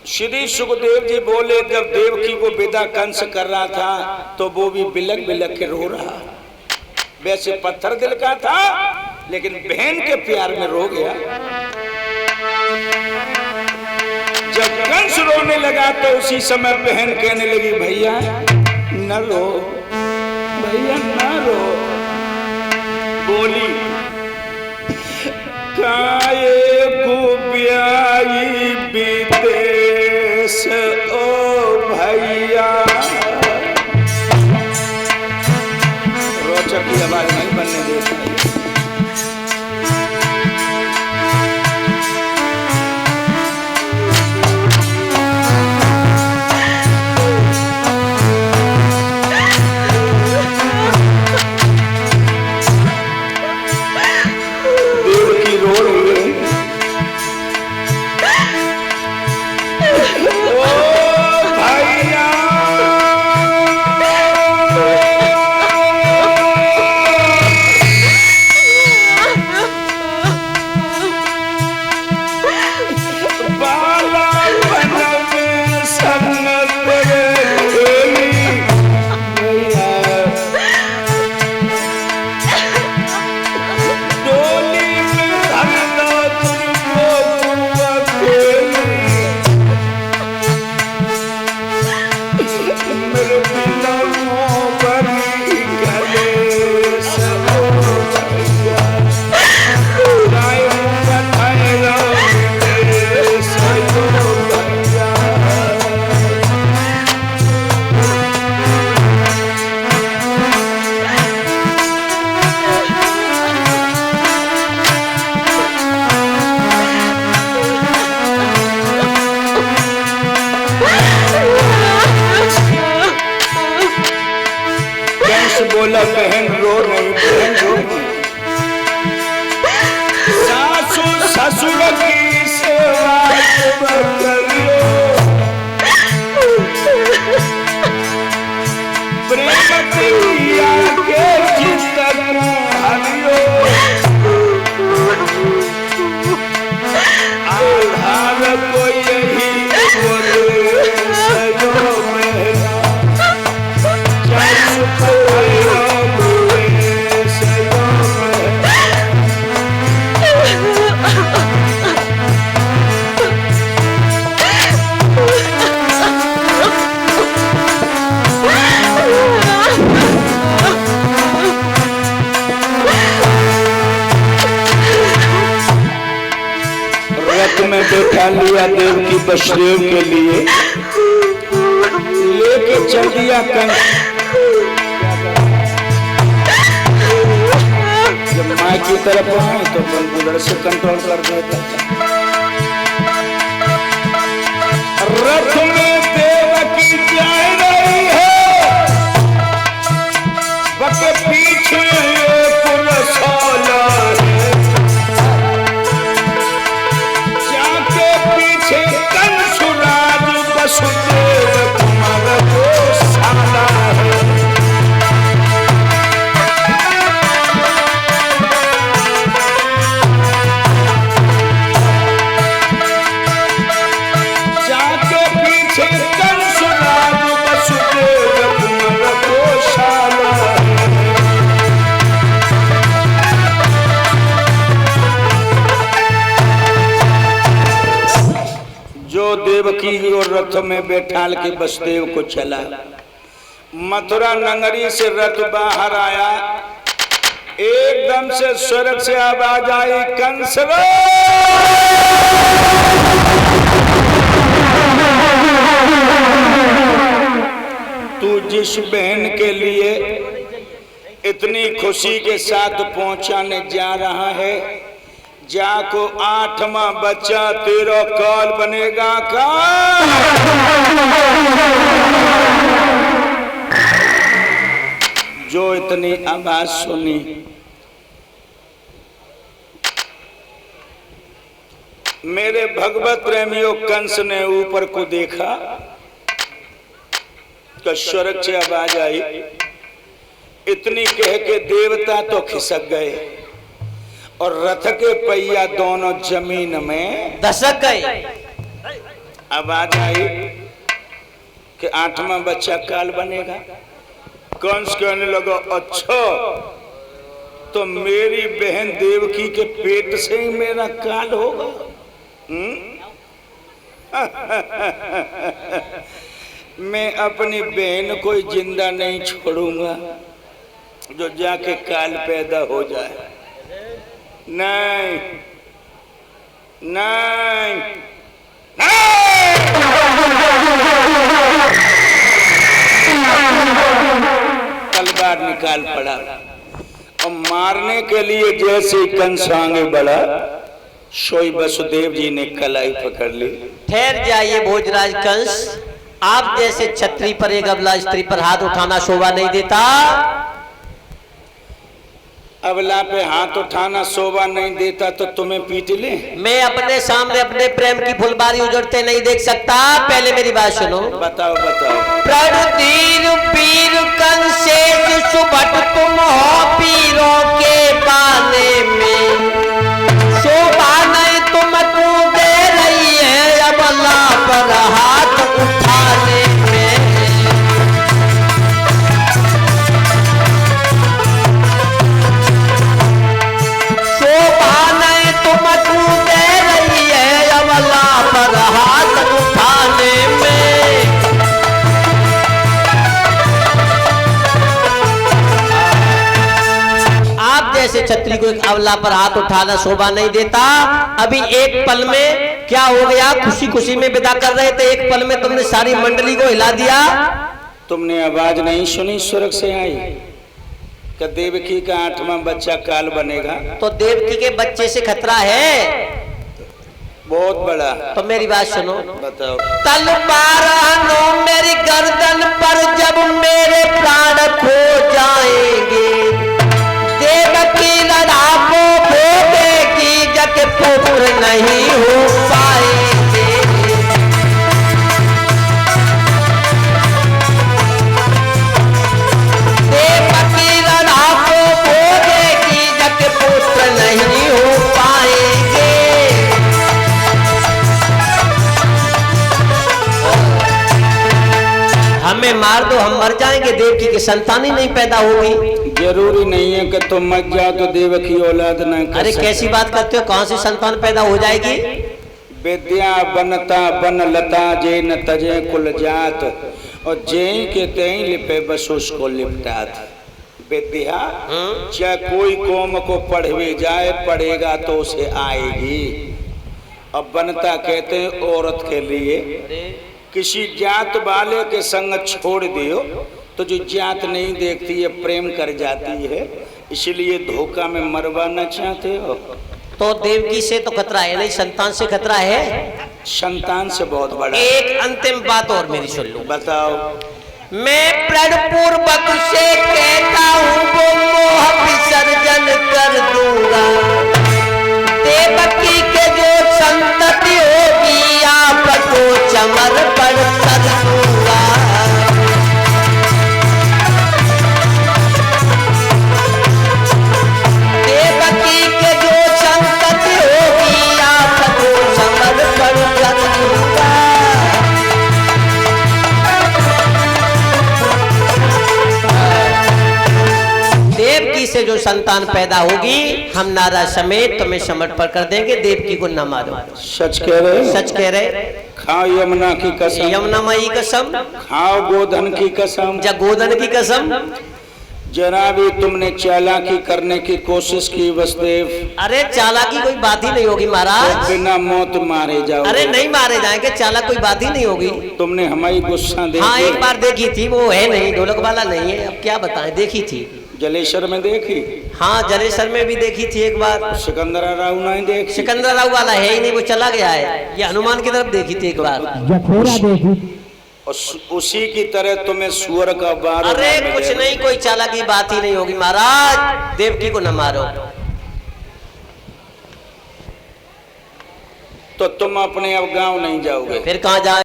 श्री सुखदेव जी बोले, जब देवकी को विदा कंस कर रहा था तो वो भी बिलक बिलक के रो रहा। वैसे पत्थर दिल का था, लेकिन बहन के प्यार में रो गया। जब कंस रोने लगा तो उसी समय बहन कहने लगी, भैया न रो, भैया न रो। बोली, काये को ब्याई विदेश ओ भैया। रोचक की आवाज नहीं बनने देता। बोला, बहन रो नहीं, बहन रो नहीं। सासू ससुर की सेवा करियो, प्रेम प्रिया के चित्त हरियो। आधार को यही बोले सजो मेरा, में बैठा लिया देव की वसुदेव के लिए, लेके चल दिया कंस। जब माँ की तरफ आए तो बलबुदड़ से कंट्रोल कर देता था। रथ में देवकी जा रही है, बके पीछे पुरसाला है। वसुदेव तुम्हारा को साला है। जाके पीछे कंसराज, वसुदेव तुम्हारा को साला है। जो देवकी और रथ में बैठाल के वसुदेव को चला। मथुरा नगरी से रथ बाहर आया, एकदम से स्वर्ग से आवाज आई, कंस तू जिस बहन के लिए इतनी खुशी के साथ पहुंचाने जा रहा है, जाको 8वां बच्चा तेरा काल बनेगा का। जो इतनी आवाज सुनी, मेरे भगवत प्रेमियों, कंस ने ऊपर को देखा तो स्वर्ग से आवाज आई। इतनी कह के देवता तो खिसक गए और रथ के पहिया दोनों जमीन में दशक गए। आवाज आई कि 8वां बच्चा काल बनेगा। कंस कहने लगा अच्छा तो मेरी बहन देवकी के पेट से ही मेरा काल होगा। मैं अपनी बहन को जिंदा नहीं छोड़ूंगा जो जाके काल पैदा हो जाए। नहीं नहीं, नहीं। तलवार निकाल पड़ा और मारने के लिए जैसे कंस आगे बढ़ा सोई वसुदेव जी ने कलाई पकड़ ली। ठहर जाइए भोजराज कंस, आप जैसे छत्री पर एक अबला स्त्री पर हाथ उठाना शोभा नहीं देता। अबला पे हाथ उठाना शोभा नहीं देता तो तुम्हें पीट ले। मैं अपने सामने अपने प्रेम की फुलबारी उजड़ते नहीं देख सकता। पहले मेरी बात सुनो। बताओ बताओ। प्रणधीर पीर कंसेश सुभट तुम हो पीरों के पाने में, शोभा नहीं तुमको दे रही है अबला पर हाथ उठाने में। शोभा नहीं तुमको दे रही है अबला पर हाथ उठाने में। आप जैसे छत्री को एक अबला पर हाथ उठाना शोभा नहीं देता। अभी एक पल में क्या हो गया, खुशी खुशी में विदा कर रहे थे, एक पल में तुमने सारी मंडली को हिला दिया। तुमने आवाज नहीं सुनी स्वर्ग से आई कि देवकी का 8वां बच्चा काल बनेगा। तो देवकी के बच्चे से खतरा है बहुत बड़ा। तो मेरी बात सुनो। बताओ। तलवार नो मेरी गर्दन पर जब मेरे प्राण खो जाएंगे, देवकी लड़ाको भोगेगी जग पूर्ण नहीं हो पाएंगे। देवकी लड़ाको भोगेगी जग पुत्र नहीं हो पाएंगे। हमें मार दो, हम मर जाएंगे, देवकी की संतान ही नहीं पैदा होगी। जरूरी नहीं है कि तुम मर जाओ तो देवकी औलाद न कर। अरे कैसी बात करते हो, कहां से संतान पैदा हो जाएगी? विद्या बनता बन लता जे न तजे कुल जात, और जय के तय लिपे बस उसको लिपटात। विद्या चाहे कोई कौम को पढ़वे जाए पढ़ेगा तो उसे आएगी। अब बनता कहते हैं औरत के लिए किसी जात वाले के संग छोड़ दियो तो जो जात नहीं देखती है प्रेम कर जाती है, इसलिए धोखा में मरवाना चाहते हो। तो देवकी से तो खतरा है नहीं, संतान से खतरा है। संतान से बहुत बड़ा। एक अंतिम बात और मेरी सुन लो। बताओ। मैं प्रण पूर्वक से कहता हूँ वो मोह विसर्जन कर दूंगा। देवकी के जो संतति होगी आपको समर्पण कर दूंगा। देवकी के जो संतति होगी आपको समर्पण कर दूंगा। देवकी से जो संतान पैदा होगी हम नारा समेत तुम्हें समर्पण कर देंगे। देवकी को न मारो। सच कह रहे? सच कह रहे। खाओ यमुना की कसम। यमुना माई कसम। खाओ गोधन की कसम। जा गोधन की कसम। जरा भी तुमने चालाकी करने की कोशिश की वसुदेव। अरे चालाकी कोई बात ही नहीं होगी महाराज। तो बिना मौत मारे जाओ। अरे नहीं मारे जाएंगे, चालाक कोई बात ही नहीं होगी। तुमने हमारी गुस्सा देखी? हाँ एक बार देखी थी, वो है नहीं, ढोलक वाला नहीं है, अब क्या बताएं, देखी थी। जलेश्वर में देखी? हाँ जलेश्वर में भी देखी थी एक बार। सिकंदर राव नहीं देखी? सिकंदर राव वाला है ही नहीं, वो चला गया है। ये हनुमान की तरफ देखी थी एक बार। उसी की तरह तुम्हें सुअर का बार। अरे कुछ नहीं, कोई चालाकी बात ही नहीं होगी महाराज। देवकी को न मारो। तो तुम अपने अब गांव नहीं जाओगे? फिर कहाँ जाए?